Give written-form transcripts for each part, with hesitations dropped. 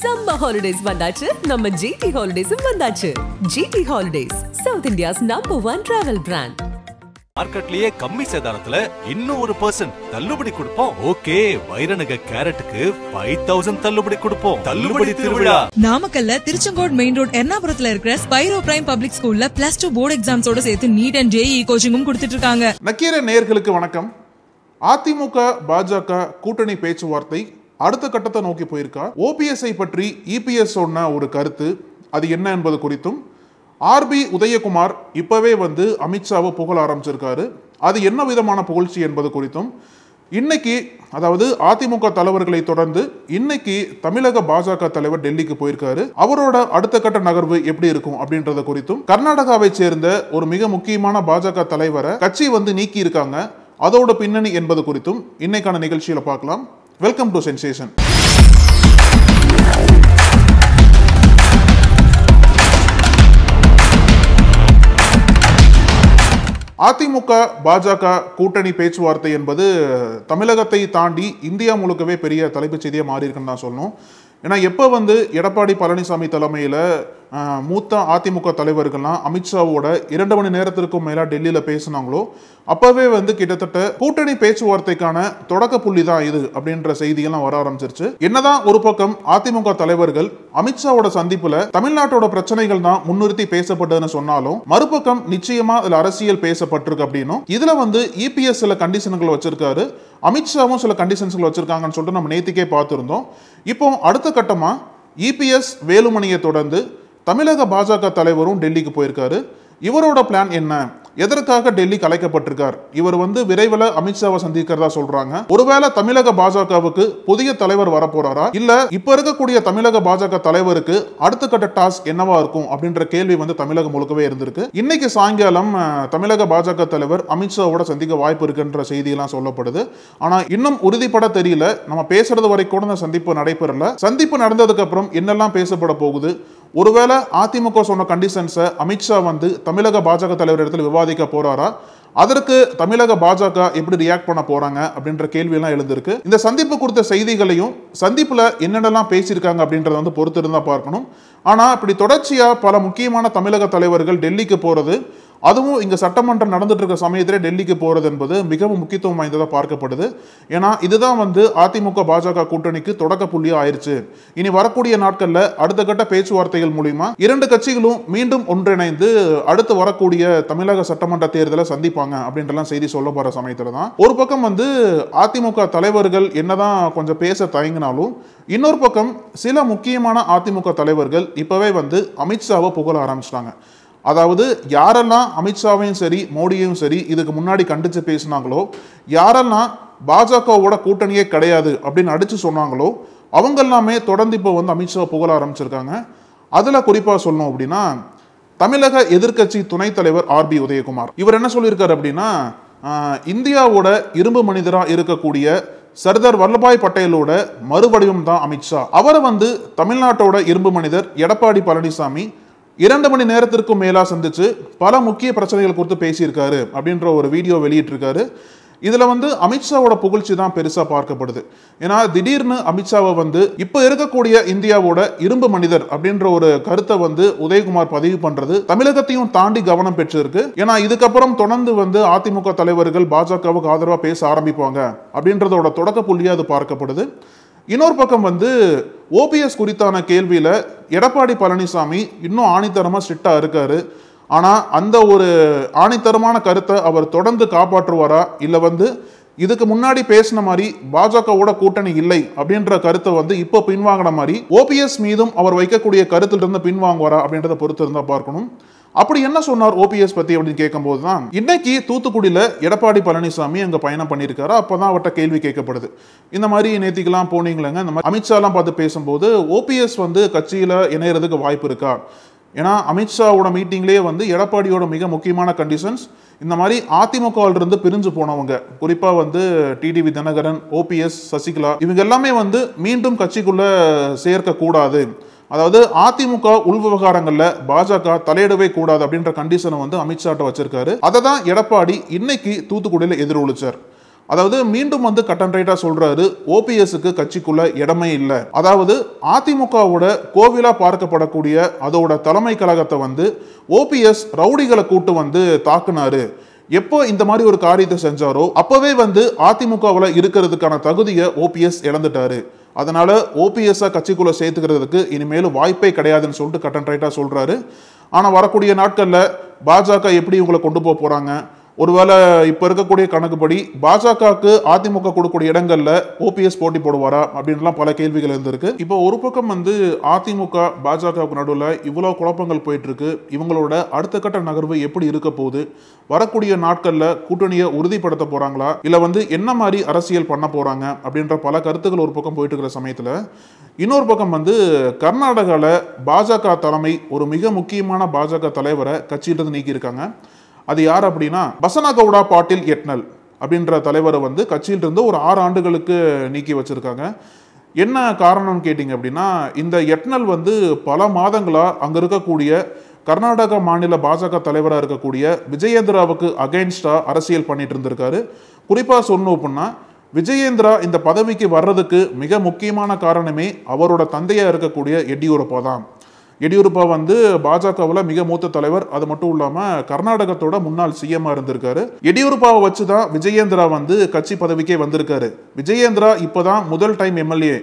Summer holidays vandachu, நம்ம GT Holidays vandachu. GT Holidays, South India's #1 travel brand. மார்க்கெட்லயே கம்மி சேதாரத்துல இன்னும் 1% தள்ளுபடி கொடுப்போம். ஓகே, வைரநக கேரட்டுக்கு 5000 தள்ளுபடி கொடுப்போம். தள்ளுபடி திருவிழா நாமக்கல்ல திருச்செங்கோடு மெயின் ரோட் எர்ணாபுரத்துல இருக்கிற ஸ்பைரோ பிரைம் பப்ளிக் ஸ்கூல்ல +2 போர்டு எக்ஸாம்ஸோட சேர்த்து நீட் அண்ட் ஜேஇ கோச்சிங்கும் கொடுத்துட்டு இருக்காங்க. நக்கீர நேயர்களுக்கு வணக்கம். அதிமுக பாஜக கூட்டணி பேச்சுவார்த்தை அடுத்த கட்டத்தை நோக்கி போயிருக்கா? ஓபிஎஸ்ஐ பற்றி இபிஎஸ் சொன்ன ஒரு கருத்து அது என்ன என்பது குறித்தும், ஆர்பி உதயகுமார் இப்பவே அமித்ஷாவை புகழ ஆரம்பிச்சிருக்காரு, அது என்ன விதமான புகழ்ச்சி என்பது குறித்தும், இன்னைக்கு அதாவது அதிமுக தலைவர்களை தொடர்ந்து இன்னைக்கு தமிழக பாஜக தலைவர் டெல்லிக்கு போயிருக்காரு. அவரோட அடுத்த கட்ட நகர்வு எப்படி இருக்கும் அப்படின்றத குறித்தும், கர்நாடகாவை சேர்ந்த ஒரு மிக முக்கியமான பாஜக தலைவரை கட்சி நீக்கி இருக்காங்க, அதோட பின்னணி என்பது குறித்தும் இன்னைக்கான நிகழ்ச்சியில பார்க்கலாம். Welcome to sensation. AIADMK BJP கூட்டணி பேச்சுவார்த்தை என்பது தமிழகத்தை தாண்டி இந்தியா முழுக்கவே பெரிய தலைப்புச் செய்தியாக மாறி இருக்குன்னு தான் சொல்லணும். ஏன்னா எப்போ எடப்பாடி பழனிசாமி தலைமையில் மூத்த அதிமுக தலைவர்கள்லாம் அமித்ஷாவோட 2 மணி நேரத்திற்கும் மேலே டெல்லியில் பேசினாங்களோ அப்போவே கிட்டத்தட்ட கூட்டணி பேச்சுவார்த்தைக்கான தொடக்க புள்ளி தான் இது அப்படின்ற செய்தியெல்லாம் வர ஆரம்பிச்சிருச்சு. என்னதான் ஒரு பக்கம் அதிமுக தலைவர்கள் அமித்ஷாவோட சந்திப்புல தமிழ்நாட்டோட பிரச்சனைகள் தான் முன்னிறுத்தி பேசப்பட்டதுன்னு சொன்னாலும், மறுபக்கம் நிச்சயமா அதுல அரசியல் பேசப்பட்டிருக்கு அப்படின்னும், இதுல இபிஎஸ் சில கண்டிஷன்கள் வச்சிருக்காரு, அமித்ஷாவும் சில கண்டிஷன்ஸ்கள் வச்சிருக்காங்கன்னு சொல்லிட்டு நம்ம நேத்திக்கே பார்த்திருந்தோம். இப்போ அடுத்த கட்டமா இபிஎஸ் வேலுமணியை தொடர்ந்து தமிழக பாஜக தலைவரும் டெல்லிக்கு போயிருக்காரு. இவரோட பிளான் என்ன? எதற்காக டெல்லி கலைக்கப்பட்டிருக்கார்? இவர் விரைவில் அமித்ஷாவை சந்திக்கிறதா சொல்றாங்க. ஒருவேளை தமிழக பாஜகவுக்கு புதிய தலைவர் வரப்போறாரா, இல்ல இப்ப இருக்கக்கூடிய தமிழக பாஜக தலைவருக்கு அடுத்த கட்ட டாஸ்க் என்னவா இருக்கும் அப்படின்ற கேள்வி தமிழகம் முழுக்கவே இருந்திருக்கு. இன்னைக்கு சாயங்காலம் தமிழக பாஜக தலைவர் அமித்ஷாவோட சந்திக்க வாய்ப்பு இருக்குன்ற செய்தியெல்லாம் சொல்லப்படுது. ஆனா இன்னும் உறுதிப்பட தெரியல. நம்ம பேசுறது வரைக்கும் கூட சந்திப்பு நடைபெறல. சந்திப்பு நடந்ததுக்கு அப்புறம் என்னெல்லாம் பேசப்பட போகுது, ஒருவேளை அதிமுக சொன்ன கண்டிஷன்ஸை அமித்ஷா தமிழக பாஜக தலைவர் இடத்துல விவாதிக்க போறாரா, அதற்கு தமிழக பாஜக எப்படி ரியாக்ட் பண்ண போறாங்க அப்படின்ற கேள்வி எல்லாம் எழுந்திருக்கு. இந்த சந்திப்பு குறித்த செய்திகளையும் சந்திப்புல என்னென்னலாம் பேசியிருக்காங்க அப்படின்றத பொறுத்து இருந்தா பார்க்கணும். ஆனா இப்படி தொடர்ச்சியா பல முக்கியமான தமிழக தலைவர்கள் டெல்லிக்கு போறது, அதுவும் இங்க சட்டமன்றம் நடந்துட்டு இருக்க சமயத்திலே டெல்லிக்கு போறது என்பது மிகவும் முக்கியத்துவம் வாய்ந்ததாக பார்க்கப்படுது. ஏன்னா இதுதான் அதிமுக பாஜக கூட்டணிக்கு தொடக்க புள்ளியா ஆயிருச்சு. இனி வரக்கூடிய நாட்கள்ல அடுத்த கட்ட பேச்சுவார்த்தைகள் மூலியமா 2 கட்சிகளும் மீண்டும் ஒன்றிணைந்து அடுத்து வரக்கூடிய தமிழக சட்டமன்ற தேர்தலை சந்திப்பாங்க அப்படின்றலாம் செய்தி சொல்ல போற சமயத்துல தான் ஒரு பக்கம் அதிமுக தலைவர்கள் என்னதான் கொஞ்சம் பேச தயங்கினாலும், இன்னொரு பக்கம் சில முக்கியமான அதிமுக தலைவர்கள் இப்பவே அமித்ஷாவை புகழ ஆரம்பிச்சிட்டாங்க. அதாவது யாரெல்லாம் அமித்ஷாவையும் சரி மோடியையும் சரி இதுக்கு முன்னாடி கண்டிச்சு பேசினாங்களோ, யாரெல்லாம் பாஜகவோட கூட்டணியே கிடையாது அப்படின்னு அடிச்சு சொன்னாங்களோ, அவங்க எல்லாமே தொடர்ந்து இப்போ அமித்ஷா புகழ ஆரம்பிச்சிருக்காங்க. அதுல குறிப்பா சொல்லணும் அப்படின்னா, தமிழக எதிர்க்கட்சி துணைத் தலைவர் ஆர்பி உதயகுமார் இவர் என்ன சொல்லியிருக்காரு அப்படின்னா, இந்தியாவோட இரும்பு மனிதரா இருக்கக்கூடிய சர்தார் வல்லபாய் பட்டேலோட மறுவடிவம் தான் அமித்ஷா. அவரை தமிழ்நாட்டோட இரும்பு மனிதர் எடப்பாடி பழனிசாமி 2 மணி நேரத்திற்கும் மேலா சந்திச்சு பல முக்கிய பிரச்சனைகள் குறித்து பேசியிருக்காரு அப்படின்ற ஒரு வீடியோ வெளியிட்டிருக்காரு. இதுல அமித்ஷாவோட புகழ்ச்சி தான் பெருசா பார்க்கப்படுது. ஏன்னா திடீர்னு அமித்ஷாவை இப்ப இருக்கக்கூடிய இந்தியாவோட இரும்பு மனிதர் அப்படின்ற ஒரு கருத்தை உதயகுமார் பதிவு பண்றது தமிழகத்தையும் தாண்டி கவனம் பெற்றிருக்கு. ஏன்னா இதுக்கப்புறம் தொடர்ந்து அதிமுக தலைவர்கள் பாஜகவுக்கு ஆதரவா பேச ஆரம்பிப்பாங்க அப்படின்றதோட தொடக்க புள்ளியா அது பார்க்கப்படுது. இன்னொரு பக்கம் ஓபிஎஸ் குறித்தான கேள்வியில எடப்பாடி பழனிசாமி இன்னும் ஆணித்தரமா ஸ்ட்ரிக்டா இருக்காரு. ஆனா அந்த ஒரு ஆணித்தரமான கருத்தை அவர் தொடர்ந்து காப்பாற்றுவாரா, இல்ல இதுக்கு முன்னாடி பேசின மாதிரி பாஜகவோட கூட்டணி இல்லை அப்படின்ற கருத்தை இப்போ பின்வாங்கின மாதிரி ஓபிஎஸ் மீதும் அவர் வைக்கக்கூடிய கருத்திலிருந்து பின்வாங்குவாரா அப்படின்றத பொறுத்து இருந்தா பார்க்கணும். அப்படி என்ன சொன்னார் ஓபிஎஸ் பத்தி அப்படின்னு கேட்கும்போது தான் இன்னைக்கு தூத்துக்குடியில எடப்பாடி பழனிசாமி அங்க பயணம் பண்ணியிருக்காரு. அப்பதான் அவர்கிட்ட கேள்வி கேட்கப்படுது, இந்த மாதிரி நேத்திக்கெல்லாம் போனீங்களேங்க, இந்த மாதிரி அமித்ஷா எல்லாம் பார்த்து பேசும்போது ஓபிஎஸ் கட்சியில இணையறதுக்கு வாய்ப்பு இருக்கா? ஏன்னா அமித்ஷாவோட மீட்டிங்லேயே எடப்பாடியோட மிக முக்கியமான கண்டிஷன்ஸ் இந்த மாதிரி அதிமுகவில் இருந்து பிரிஞ்சு போனவங்க, குறிப்பா டிடிவி தினகரன், ஓபிஎஸ், சசிகலா இவங்க எல்லாமே மீண்டும் கட்சிக்குள்ள சேர்க்க கூடாது, அதாவது அதிமுக உள் விவகாரங்கள்ல பாஜக தலையிடவே கூடாது அப்படின்ற கண்டிஷனை அமித்ஷாட்ட வச்சிருக்காரு. அதை தான் எடப்பாடி இன்னைக்கு தூத்துக்குடியில எதிரொலிச்சார். அதாவது மீண்டும் வந்து கட் அண்ட் ரைட்டா சொல்றாரு, ஓபிஎஸ்க்கு கட்சிக்குள்ள இடமே இல்லை. அதாவது அதிமுகவோட கோவிலா பார்க்கப்படக்கூடிய அதோட தலைமை கழகத்தை வந்து ஓபிஎஸ் ரவுடிகளை கூட்டு வந்து தாக்குனாரு. எப்போ இந்த மாதிரி ஒரு காரியத்தை செஞ்சாரோ அப்பவே வந்து அதிமுகவில் இருக்கிறதுக்கான தகுதியை ஓபிஎஸ் இழந்துட்டாரு. அதனால ஓபிஎஸ் கட்சிக்குள்ள சேர்த்துக்கிறதுக்கு இனிமேலும் வாய்ப்பே கிடையாதுன்னு சொல்லிட்டு கட் அண்ட் ரைட்டா சொல்றாரு. ஆனா வரக்கூடிய நாட்கள்ல பாஜக எப்படி இவங்களை கொண்டு போக போறாங்க, ஒருவேளை இப்ப இருக்கக்கூடிய கணக்குப்படி பாஜகவுக்கு அதிமுக கொடுக்கக்கூடிய இடங்கள்ல ஓபிஎஸ் போட்டி போடுவாரா அப்படின்லாம் பல கேள்விகள் இருந்திருக்கு. இப்போ ஒரு பக்கம் வந்து அதிமுக பாஜகவுக்கு நடுவில் இவ்வளவு குழப்பங்கள் போயிட்டு இருக்கு. இவங்களோட அடுத்த கட்ட நகர்வு எப்படி இருக்க போகுது, வரக்கூடிய நாட்கள்ல கூட்டணியை உறுதிப்படுத்த போறாங்களா, இல்ல வந்து என்ன மாதிரி அரசியல் பண்ண போறாங்க அப்படின்ற பல கருத்துக்கள் ஒரு பக்கம் போயிட்டு இருக்கிற சமயத்துல இன்னொரு பக்கம் வந்து கர்நாடகால பாஜக தலைமை ஒரு மிக முக்கியமான பாஜக தலைவரை கட்சியிலிருந்து நீக்கி இருக்காங்க. அது யார் அப்படின்னா பசனகவுடா பாட்டீல் எட்னல் அப்படின்ற தலைவரை வந்து கட்சியிலிருந்து ஒரு 6 ஆண்டுகளுக்கு நீக்கி வச்சிருக்காங்க. என்ன காரணம்னு கேட்டிங்க அப்படின்னா, இந்த எட்னல் வந்து பல மாதங்களா அங்க இருக்கக்கூடிய கர்நாடக மாநில பாஜக தலைவராக இருக்கக்கூடிய விஜயேந்திராவுக்கு அகைன்ஸ்டா அரசியல் பண்ணிட்டு இருந்திருக்காரு. குறிப்பா சொல்லணும் அப்படின்னா விஜயேந்திரா இந்த பதவிக்கு வர்றதுக்கு மிக முக்கியமான காரணமே அவரோட தந்தையா இருக்கக்கூடிய எடியூரப்பா தான். எடியூரப்பா வந்து பாஜகவில் மிக மூத்த தலைவர். அது மட்டும் இல்லாம கர்நாடகத்தோட முன்னாள் சிஎம்மா இருந்திருக்காரு. எடியூரப்பாவை வச்சுதான் விஜயேந்திரா வந்து கட்சி பதவிக்கே வந்திருக்காரு. விஜயேந்திரா இப்பதான் முதல் டைம் எம்எல்ஏ.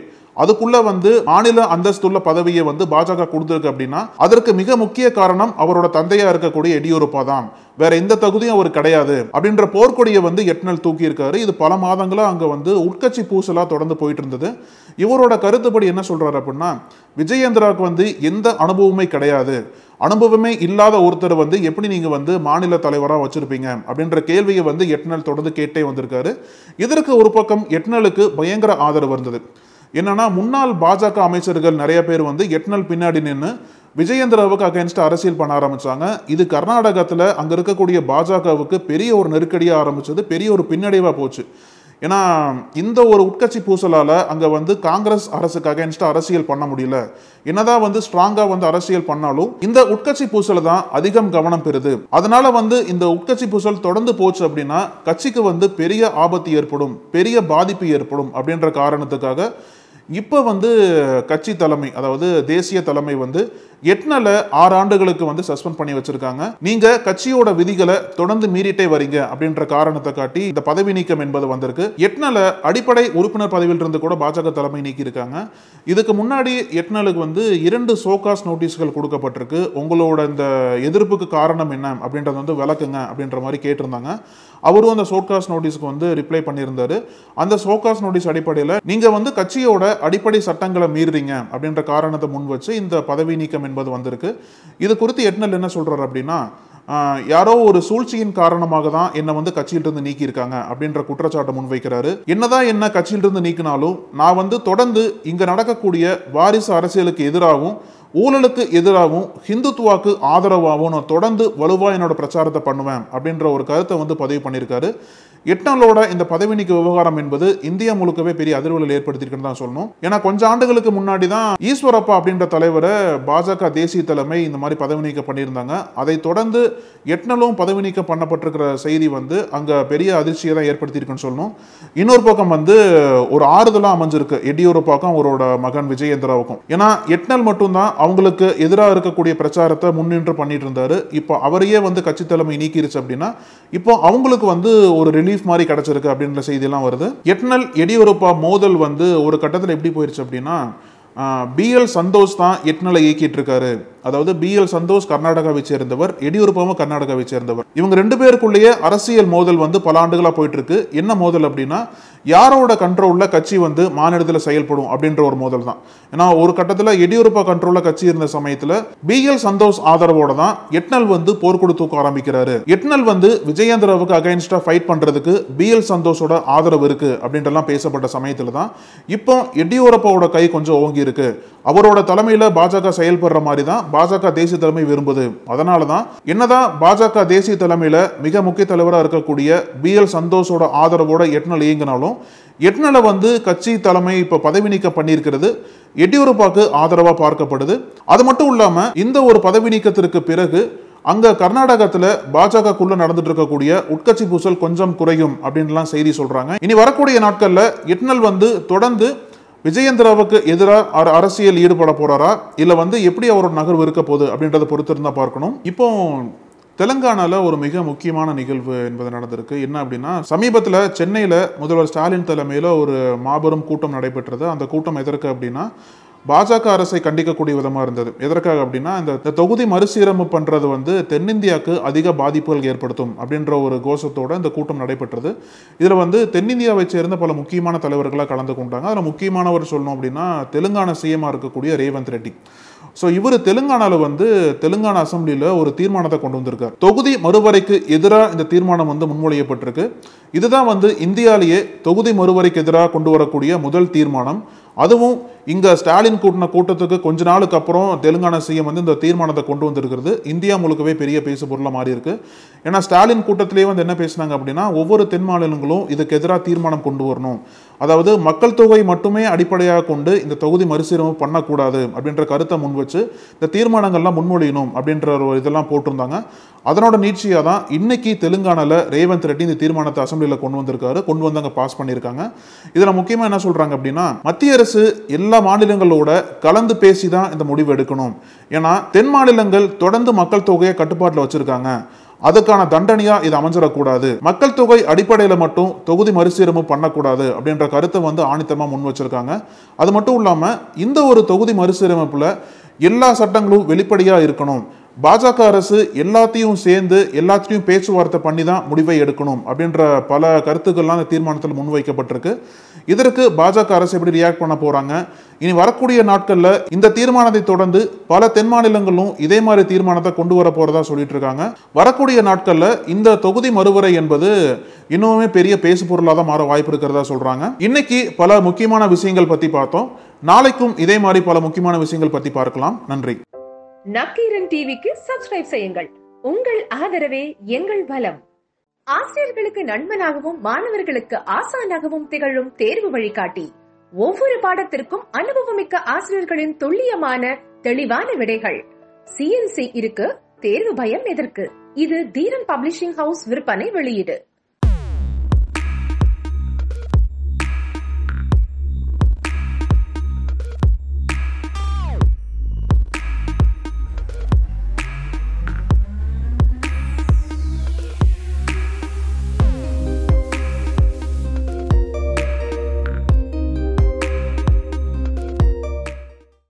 அதுக்குள்ள வந்து மாநில அந்தஸ்துள்ள பதவியை வந்து பாஜக கொடுத்திருக்கு அப்படின்னா அதற்கு மிக முக்கிய காரணம் அவரோட தந்தையா இருக்கக்கூடிய எடியூரப்பா தான். வேற எந்த தகுதியும் அவர் கிடையாது அப்படின்ற போர்க்கொடியை வந்து எட்னல் தூக்கி இருக்காரு. இது பல மாதங்களா அங்க வந்து உட்கட்சி பூசலா தொடர்ந்து போயிட்டு இருந்தது. இவரோட கருத்துப்படி என்ன சொல்றாரு அப்படின்னா, விஜயேந்திராவுக்கு வந்து எந்த அனுபவமே கிடையாது, அனுபவமே இல்லாத ஒருத்தர் வந்து எப்படி நீங்க வந்து மாநில தலைவராக வச்சிருப்பீங்க அப்படின்ற கேள்வியை வந்து எட்னல் தொடர்ந்து கேட்டே வந்திருக்காரு. இதற்கு ஒரு பக்கம் எட்னலுக்கு பயங்கர ஆதரவு இருந்தது. என்னன்னா முன்னாள் பாஜக அமைச்சர்கள் நிறைய பேர் வந்து எட்னல் பின்னாடி நின்று விஜயேந்திராவுக்கு அகைன்ஸ்ட் அரசியல் பண்ண ஆரம்பிச்சாங்க. இது கர்நாடகத்தில் அங்க இருக்கக்கூடிய பாஜகவுக்கு பெரிய ஒரு நெருக்கடியா ஆரம்பிச்சது, பெரிய ஒரு பின்னடைவா போச்சு. ஏன்னா இந்த ஒரு உட்கட்சி பூசலால அங்க வந்து காங்கிரஸ் அரசுக்கு அகைன்ஸ்டா அரசியல் பண்ண முடியல. என்னதான் வந்து ஸ்ட்ராங்கா வந்து அரசியல் பண்ணாலும் இந்த உட்கட்சி பூசல தான் அதிகம் கவனம் பெறுது. அதனால வந்து இந்த உட்கட்சி பூசல் தொடர்ந்து போச்சு அப்படின்னா கட்சிக்கு வந்து பெரிய ஆபத்து ஏற்படும், பெரிய பாதிப்பு ஏற்படும் அப்படின்ற காரணத்துக்காக இப்போ வந்து கட்சி தலைமை, அதாவது தேசிய தலைமை வந்து எட்னலை 6 ஆண்டுகளுக்கு வந்து சஸ்பெண்ட் பண்ணி வச்சிருக்காங்க. நீங்க கட்சியோட விதிகளை தொடர்ந்து மீறிட்டே வரீங்க அப்படின்ற காரணத்தை காட்டி இந்த பதவி நீக்கம் என்பது வந்திருக்கு. எட்னலை அடிப்படை உறுப்பினர் பதவியில் இருந்து கூட பாஜக தலைமை நீக்கி இருக்காங்க. இதுக்கு முன்னாடி எட்னலுக்கு வந்து 2 சோகாஸ் நோட்டீஸ்கள் கொடுக்கப்பட்டிருக்கு. உங்களோட இந்த எதிர்ப்புக்கு காரணம் என்ன அப்படின்றத வந்து விளக்குங்க அப்படின்ற மாதிரி கேட்டிருந்தாங்க. அவரும் அந்த சோகாஸ் நோட்டீஸ்க்கு வந்து ரிப்ளை பண்ணியிருந்தாரு. அந்த சோகாஸ் நோட்டீஸ் அடிப்படையில் நீங்க வந்து கட்சியோட அடிப்படை சட்டங்களை மீறுறீங்க அப்படின்ற காரணத்தை முன் வச்சு இந்த பதவி நீக்கம் என்பது வந்திருக்கு. இது குறித்து எட்னல் என்ன சொல்றாரு அப்படின்னா, யாரோ ஒரு சூழ்ச்சியின் காரணமாக தான் என்ன வந்து கட்சியிலிருந்து நீக்கி இருக்காங்க அப்படின்ற குற்றச்சாட்டை முன்வைக்கிறாரு. என்னதான் என்ன கட்சியிலிருந்து நீக்கினாலும் நான் வந்து தொடர்ந்து இங்க நடக்கக்கூடிய வாரிசு அரசியலுக்கு எதிராகவும் ஊழலுக்கு எதிராகவும் ஹிந்துத்துவாக்கு ஆதரவாகவும் நான் தொடர்ந்து வலுவா என்னோட பிரச்சாரத்தை பண்ணுவேன் அப்படின்ற ஒரு கருத்தை வந்து பதிவு பண்ணியிருக்காரு. எட்னலோட இந்த பதவி நீக்க விவகாரம் என்பது இந்தியா முழுக்கவே பெரிய அதிர்வுகளை ஏற்படுத்தியிருக்குன்னு தான் சொல்லணும். ஏன்னா கொஞ்சம் ஆண்டுகளுக்கு முன்னாடி தான் ஈஸ்வரப்பா அப்படின்ற தலைவரை பாஜக தேசிய தலைமை இந்த மாதிரி பதவி நீக்கம் பண்ணியிருந்தாங்க. அதை தொடர்ந்து எட்னலும் பதவி நீக்கம் பண்ணப்பட்டிருக்கிற செய்தி வந்து அங்க பெரிய அதிர்ச்சியை தான் ஏற்படுத்தியிருக்குன்னு சொல்லணும். இன்னொரு பக்கம் வந்து ஒரு ஆறுதலா அமைஞ்சிருக்கு எடியூரப்பாவுக்கும் அவரோட மகன் விஜயேந்திராவுக்கும். ஏன்னா எட்னல் மட்டும்தான் அவங்களுக்கு எதிராக இருக்கக்கூடிய பிரச்சாரத்தை முன்னின்று பண்ணிட்டு இருந்தாரு. இப்போ அவரையே வந்து கட்சி தலைமை நீக்கிருச்சு அப்படின்னா இப்போ அவங்களுக்கு வந்து ஒரு ரிலீஃப் மாதிரி கிடைச்சிருக்கு அப்படின்ற செய்தியெல்லாம் வருது. எட்னல் எடியூரப்பா மோதல் வந்து ஒரு கட்டத்தில் எப்படி போயிருச்சு அப்படின்னா, BL சந்தோஷ் தான் எட்னலை இயக்கிட்டு இருக்காரு. அதாவது BL சந்தோஷ் கர்நாடகாவை சேர்ந்தவர், எடியூரப்பாவும் கர்நாடகாவை சேர்ந்தவர். இவங்க 2 பேருக்குள்ளேயே அரசியல் மோதல் வந்து பல ஆண்டுகளா போயிட்டு இருக்கு. என்ன மோதல் அப்படின்னா, யாரோட கண்ட்ரோல்ல கட்சி வந்து மாநிலத்தில் செயல்படும் அப்படின்ற ஒரு மோதல் தான். ஏன்னா ஒரு கட்டத்தில் எடியூரப்பா கண்ட்ரோல்ல கட்சி இருந்த சமயத்தில் BL சந்தோஷ் ஆதரவோட தான் எட்னல் வந்து போர்க்கொடி தூக்க ஆரம்பிக்கிறாரு. எட்னல் வந்து விஜயேந்திராவுக்கு அகைன்ஸ்டா ஃபைட் பண்றதுக்கு BL சந்தோஷோட ஆதரவு இருக்கு அப்படின்றலாம் பேசப்பட்ட சமயத்தில் தான் இப்போ எடியூரப்பாவோட கை கொஞ்சம் ஓங்கி இருக்கு. அவரோட தலைமையில பாஜக செயல்படுற மாதிரி தான் பாஜக தேசிய தலைமை விரும்புது. அதனால தான் என்னதான் பாஜக தேசிய தலைமையில மிக முக்கிய தலைவராக இருக்கக்கூடிய BL சந்தோஷோட ஆதரவோட எட்னல் இயங்கினாலும் எட்னலை வந்து கட்சி தலைமை இப்ப பதவி நீக்கம் பண்ணியிருக்கிறது எடியூரப்பாவுக்கு ஆதரவா பார்க்கப்படுது. அது மட்டும் இல்லாம இந்த ஒரு பதவி நீக்கத்திற்கு பிறகு அங்க கர்நாடகத்துல பாஜகக்குள்ள நடந்துட்டு இருக்கக்கூடிய உட்கட்சி பூசல் கொஞ்சம் குறையும் அப்படின்லாம் செய்தி சொல்றாங்க. இனி வரக்கூடிய நாட்கள்ல எட்னல் தொடர்ந்து விஜயேந்திராவுக்கு எதிராக அரசியல் ஈடுபட போறாரா இல்ல எப்படி அவரோட நகர்வு இருக்க போகுது அப்படின்றத பொறுத்து இருந்தா பார்க்கணும். இப்போ தெலுங்கானால ஒரு மிக முக்கியமான நிகழ்வு என்பது நடந்திருக்கு. என்ன அப்படின்னா, சமீபத்தில் சென்னையில முதல்வர் ஸ்டாலின் தலைமையில ஒரு மாபெரும் கூட்டம் நடைபெற்றது. அந்த கூட்டம் எதற்கு அப்படின்னா, பாஜக அரசை கண்டிக்கக்கூடிய விதமா இருந்தது. எதற்காக அப்படின்னா, இந்த தொகுதி மறுசீரமைப்பு பண்றது தென்னிந்தியாவுக்கு அதிக பாதிப்புகள் ஏற்படுத்தும் அப்படின்ற ஒரு கோஷத்தோட இந்த கூட்டம் நடைபெற்றது. இதுல தென்னிந்தியாவை சேர்ந்த பல முக்கியமான தலைவர்களாக கலந்து கொண்டாங்க. அதுல முக்கியமானவர் சொல்லணும் அப்படின்னா, தெலுங்கானா சிஎம்மா இருக்கக்கூடிய ரேவந்த் ரெட்டி. ஸோ இவர் தெலுங்கானாவில் தெலுங்கானா அசம்பிளியில் ஒரு தீர்மானத்தை கொண்டு வந்திருக்கார். தொகுதி மறுவரைக்கு எதிராக இந்த தீர்மானம் முன்மொழியப்பட்டிருக்கு. இதுதான் இந்தியாவிலேயே தொகுதி மறுவரைக்கு எதிராக கொண்டு வரக்கூடிய முதல் தீர்மானம். அதுவும் இங்க ஸ்டாலின் கூட்டின கூட்டத்துக்கு கொஞ்ச நாளுக்கு அப்புறம் தெலுங்கானா சிஎம் இந்த தீர்மானத்தை கொண்டு வந்திருக்கிறது இந்தியா முழுக்கவே பெரிய பேசு பொருளாக மாறி இருக்கு. ஏன்னா ஸ்டாலின் கூட்டத்திலேயே என்ன பேசினாங்க அப்படின்னா, ஒவ்வொரு தென் மாநிலங்களும் இதுக்கு எதிராக தீர்மானம் கொண்டு வரணும், அதாவது மக்கள் தொகை மட்டுமே அடிப்படையாக கொண்டு இந்த தொகுதி மறுசீரமைப்பு பண்ணக்கூடாது அப்படின்ற கருத்தை முன் வச்சு இந்த தீர்மானங்கள்லாம் முன்மொழியணும் அப்படின்ற ஒரு இதெல்லாம் போட்டிருந்தாங்க. அதனோட நீட்சியாக தான் இன்னைக்கு தெலுங்கானால ரேவந்த் ரெட்டி இந்த தீர்மானத்தை அசம்பிளியில் கொண்டு வந்திருக்காரு. கொண்டு வந்து அங்கே பாஸ் பண்ணியிருக்காங்க. இதில் முக்கியமாக என்ன சொல்றாங்க அப்படின்னா, மத்திய அரசு எல்லா மாநிலங்களோட கலந்து பேசி தான் இந்த முடிவு எடுக்கணும். ஏன்னா தென் மாநிலங்கள் தொடர்ந்து மக்கள் தொகையை கட்டுப்பாட்டில் வச்சிருக்காங்க. அதுக்கான தண்டனையா இது அமைஞ்சிடக்கூடாது. மக்கள் தொகை அடிப்படையில மட்டும் தொகுதி மறுசீரமைப்பு பண்ணக்கூடாது அப்படின்ற கருத்தை ஆணித்தரமா முன் வச்சிருக்காங்க. அது மட்டும் இல்லாம இந்த ஒரு தொகுதி மறுசீரமைப்புல எல்லா சட்டங்களும் வெளிப்படையா இருக்கணும். பாஜக அரசு எல்லாத்தையும் சேர்ந்து எல்லாத்தையும் பேச்சுவார்த்தை பண்ணி தான் முடிவை எடுக்கணும் அப்படின்ற பல கருத்துக்கள்லாம் தீர்மானத்தில் முன்வைக்கப்பட்டிருக்கு. இதற்கு பாஜக அரசு எப்படி ரியாக்ட் பண்ண போறாங்க? இனி வரக்கூடிய நாட்கள்ல இந்த தீர்மானத்தை தொடர்ந்து பல தென் மாநிலங்களும் இதே மாதிரி தீர்மானத்தை கொண்டு வர போறதா சொல்லிட்டு இருக்காங்க. வரக்கூடிய நாட்கள்ல இந்த தொகுதி மறுவரை என்பது இன்னுமே பெரிய பேசு பொருளாக தான் மாற வாய்ப்பு இருக்கிறதா சொல்றாங்க. இன்னைக்கு பல முக்கியமான விஷயங்கள் பத்தி பார்த்தோம். நாளைக்கும் இதே மாதிரி பல முக்கியமான விஷயங்கள் பத்தி பார்க்கலாம். நன்றி. நக்கீரன் டிவிக்கு சப்ஸ்கிரைப் செய்யுங்கள். உங்கள் ஆதரவே எங்கள் பலம். ஆசிரியர்களுக்கு நண்பனாகவும் மாணவர்களுக்கு ஆசானாகவும் திகழும் தேர்வு வழிகாட்டி. ஒவ்வொரு பாடத்திற்கும் அனுபவமிக்க ஆசிரியர்களின் துல்லியமான தெளிவான விடைகள். CNC இருக்கு, தேர்வு பயம் எதற்கு? இது தீரன் பப்ளிஷிங் ஹவுஸ் விற்பனை வெளியீடு.